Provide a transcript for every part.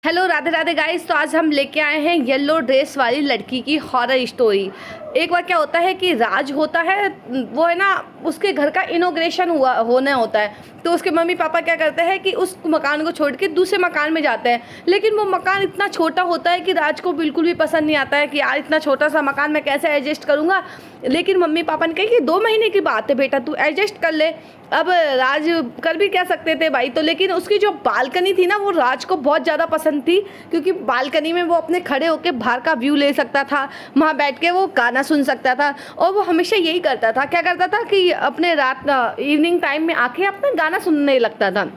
Hello Radhe Radhe guys. तो आज हम लेके आए हैं येलो ड्रेस वाली लड़की की हॉरर स्टोरी। एक बार क्या होता है कि राज होता है, वो है ना, उसके घर का इनॉग्रेशन होने होता है। तो उसके मम्मी पापा क्या करते हैं कि उस मकान को छोड़ के दूसरे मकान में जाते हैं। लेकिन वो मकान इतना छोटा होता है कि राज को बिल्कुल भी पसंद नहीं आता है कि यार इतना छोटा सा मकान मैं कैसे एडजस्ट करूँगा। लेकिन मम्मी पापा ने कहा कि 2 महीने की बात है बेटा, तू एडजस्ट कर ले। अब राज कर भी क्या सकते थे भाई। तो लेकिन उसकी जो बालकनी थी ना, वो राज को बहुत ज़्यादा पसंद थी, क्योंकि बालकनी में वो अपने खड़े होकर बाहर का व्यू ले सकता था, वहाँ बैठ के वो गाना सुन सकता था। और वो हमेशा यही करता था, क्या करता था कि अपने रात इवनिंग टाइम में आके अपना गाना सुनने लगता था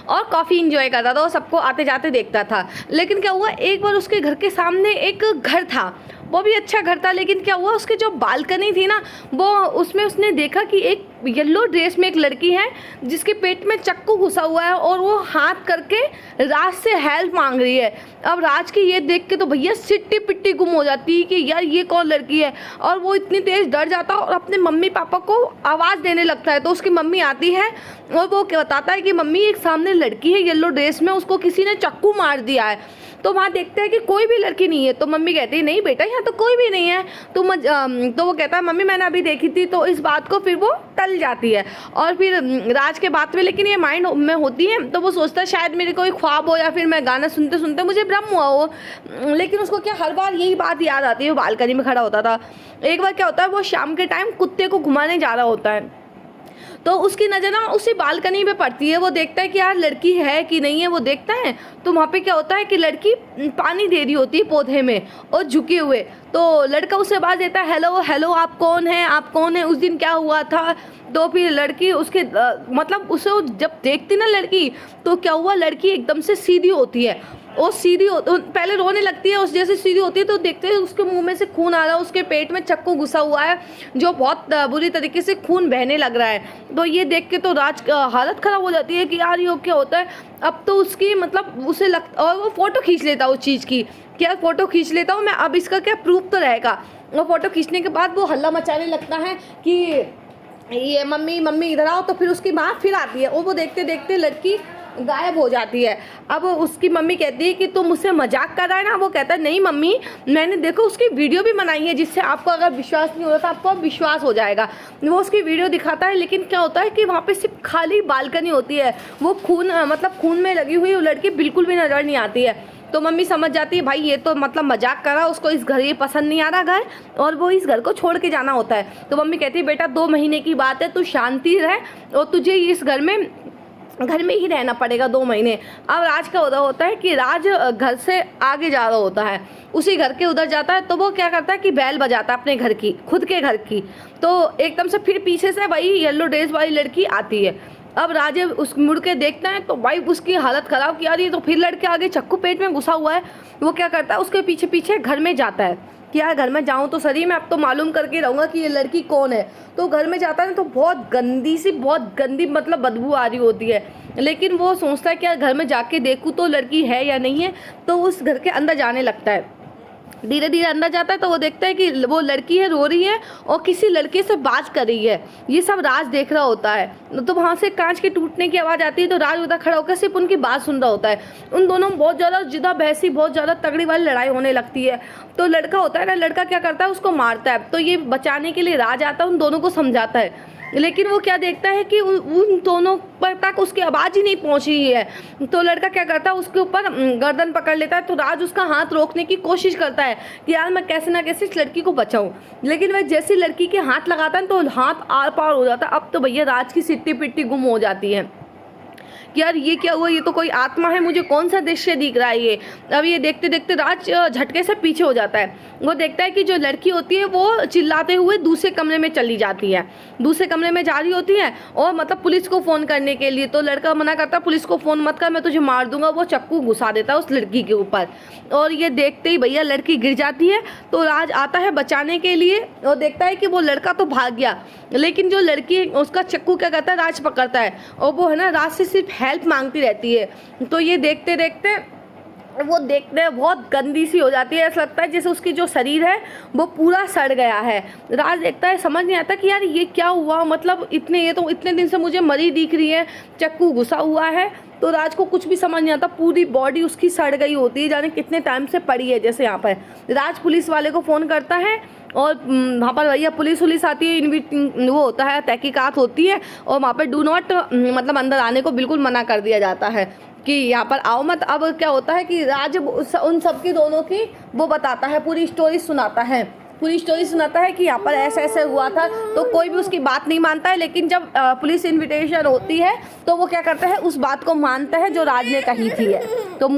और काफ़ी इंजॉय करता था और सबको आते जाते देखता था। लेकिन क्या हुआ, एक बार उसके घर के सामने एक घर था, वो भी अच्छा घर था। लेकिन क्या हुआ, उसके जो बालकनी थी ना, वो उसमें उसने देखा कि एक येलो ड्रेस में एक लड़की है जिसके पेट में चाकू घुसा हुआ है और वो हाथ करके राज से हेल्प मांग रही है। अब राज की ये देख के तो भैया सिट्टी पिट्टी गुम हो जाती है कि यार ये कौन लड़की है। और वो इतनी तेज़ डर जाता है और अपने मम्मी पापा को आवाज़ देने लगता है। तो उसकी मम्मी आती है और वो बताता है कि मम्मी एक सामने लड़की है येलो ड्रेस में, उसको किसी ने चाकू मार दिया है। तो वहाँ देखते हैं कि कोई भी लड़की नहीं है। तो मम्मी कहती है नहीं बेटा, यहाँ तो कोई भी नहीं है। तो वो कहता है मम्मी मैंने अभी देखी थी। तो इस बात को फिर वो टल जाती है और फिर राज के बात में, लेकिन ये माइंड में होती है। तो वो सोचता है शायद मेरे कोई ख्वाब हो या फिर मैं गाना सुनते सुनते मुझे भ्रम हुआ हो। लेकिन उसको क्या हर बार यही बात याद आती है। वो बालकनी में खड़ा होता था। एक बार क्या होता है, वो शाम के टाइम कुत्ते को घुमाने जा रहा होता है। तो उसकी नज़र ना उसी बालकनी में पड़ती है। वो देखता है कि यार लड़की है कि नहीं है, वो देखता है। तो वहाँ पे क्या होता है कि लड़की पानी दे रही होती है पौधे में और झुके हुए। तो लड़का उसे आवाज़ देता है हेलो हेलो, आप कौन हैं, आप कौन हैं, उस दिन क्या हुआ था। तो फिर लड़की उसके मतलब उसे जब देखती ना लड़की, तो क्या हुआ, लड़की एकदम से सीधी होती है और पहले रोने लगती है। उस जैसे सीधी होती है तो देखते हैं उसके मुंह में से खून आ रहा है, उसके पेट में चाकू घुसा हुआ है जो बहुत बुरी तरीके से खून बहने लग रहा है। तो ये देख के तो राज का हालत ख़राब हो जाती है कि यार ये क्या होता है। अब तो उसकी मतलब उसे लगता, और वो फ़ोटो खींच लेता उस चीज़ की कि यार फ़ोटो खींच लेता हूँ मैं, अब इसका क्या प्रूफ तो रहेगा। और फ़ोटो खींचने के बाद वो हल्ला मचाने लगता है कि ये मम्मी मम्मी इधर आओ। तो फिर उसकी माँ फिर आती है और वो देखते देखते लड़की गायब हो जाती है। अब उसकी मम्मी कहती है कि तुम मुझसे मजाक कर रहा है ना। वो कहता है नहीं मम्मी, मैंने देखो उसकी वीडियो भी बनाई है, जिससे आपको अगर विश्वास नहीं हो रहा था आपको अब विश्वास हो जाएगा। वो उसकी वीडियो दिखाता है। लेकिन क्या होता है कि वहाँ पे सिर्फ खाली बालकनी होती है, वो खून में लगी हुई वो लड़की बिल्कुल भी नज़र नहीं आती है। तो मम्मी समझ जाती है भाई ये तो मतलब मजाक कर रहा, उसको इस घर ये पसंद नहीं आ रहा घर, और वो इस घर को छोड़ के जाना होता है। तो मम्मी कहती है बेटा 2 महीने की बात है, तू शांति रह और तुझे इस घर में ही रहना पड़ेगा 2 महीने। अब राज का होता है कि राज घर से आगे जा रहा होता है, उसी घर के उधर जाता है। तो वो क्या करता है कि बैल बजाता है अपने घर की, खुद के घर की। तो एकदम से फिर पीछे से वही येलो ड्रेस वाली लड़की आती है। अब राज उस मुड़ के देखता है तो भाई उसकी हालत ख़राब कि यार ये तो फिर लड़के आगे चाकू पेट में घुसा हुआ है। वो क्या करता है, उसके पीछे पीछे घर में जाता है कि यार घर में जाऊँ तो सही, मैं अब तो मालूम करके रहूँगा कि ये लड़की कौन है। तो घर में जाता है तो बहुत गंदी मतलब बदबू आ रही होती है। लेकिन वो सोचता है कि यार घर में जाके देखूँ तो लड़की है या नहीं है। तो उस घर के अंदर जाने लगता है। धीरे धीरे अंदर जाता है तो वो देखता है कि वो लड़की है, रो रही है और किसी लड़के से बात कर रही है। ये सब राज देख रहा होता है। तो वहाँ से कांच के टूटने की आवाज़ आती है। तो राज उधर खड़ा होकर सिर्फ उनकी बात सुन रहा होता है। उन दोनों में बहुत ज़्यादा जिदा बहसी, बहुत ज़्यादा तगड़ी वाली लड़ाई होने लगती है। तो लड़का होता है ना, लड़का क्या करता है, उसको मारता है। तो ये बचाने के लिए राज आता है, उन दोनों को समझाता है। लेकिन वो क्या देखता है कि उन दोनों पर तक उसकी आवाज़ ही नहीं पहुंची है। तो लड़का क्या करता है, उसके ऊपर गर्दन पकड़ लेता है। तो राज उसका हाथ रोकने की कोशिश करता है कि यार मैं कैसे ना कैसे इस लड़की को बचाऊं। लेकिन वह जैसे लड़की के हाथ लगाता है तो हाथ आर पार हो जाता है। अब तो भैया राज की सिट्टी पिट्टी गुम हो जाती है कि यार ये क्या हुआ, ये तो कोई आत्मा है, मुझे कौन सा दृश्य दिख रहा है ये। अब ये देखते देखते राज झटके से पीछे हो जाता है। वो देखता है कि जो लड़की होती है वो चिल्लाते हुए दूसरे कमरे में चली जाती है, दूसरे कमरे में जा रही होती है और मतलब पुलिस को फ़ोन करने के लिए। तो लड़का मना करता है, पुलिस को फ़ोन मत कर, मैं तुझे मार दूंगा। वो चाकू घुसा देता है उस लड़की के ऊपर और ये देखते ही भैया लड़की गिर जाती है। तो राज आता है बचाने के लिए और देखता है कि वो लड़का तो भाग गया। लेकिन जो लड़की उसका चाकू क्या करता है, राज पकड़ता है और वो है ना राज से सिर्फ हेल्प मांगती रहती है। तो ये देखते देखते वो देखते हैं बहुत गंदी सी हो जाती है, ऐसा लगता है जैसे उसकी जो शरीर है वो पूरा सड़ गया है। राज देखता है, समझ नहीं आता कि यार ये क्या हुआ, मतलब ये तो इतने दिन से मुझे मरी दिख रही है, चक्कू घुसा हुआ है। तो राज को कुछ भी समझ नहीं आता, पूरी बॉडी उसकी सड़ गई होती है, जाने कितने टाइम से पड़ी है। जैसे यहाँ पर राज पुलिस वाले को फ़ोन करता है और वहाँ पर भैया पुलिस आती है, वो होता है तहकीकात होती है, और वहाँ पर डू नॉट मतलब अंदर आने को बिल्कुल मना कर दिया जाता है कि यहाँ पर आओ मत। अब क्या होता है कि राज उन सब की दोनों की वो बताता है, पूरी स्टोरी सुनाता है कि यहाँ पर ऐसे ऐसे हुआ था। तो कोई भी उसकी बात नहीं मानता है, लेकिन जब पुलिस इन्विटेशन होती है तो वो क्या करता है, उस बात को मानता है जो राज ने कही थी है। तो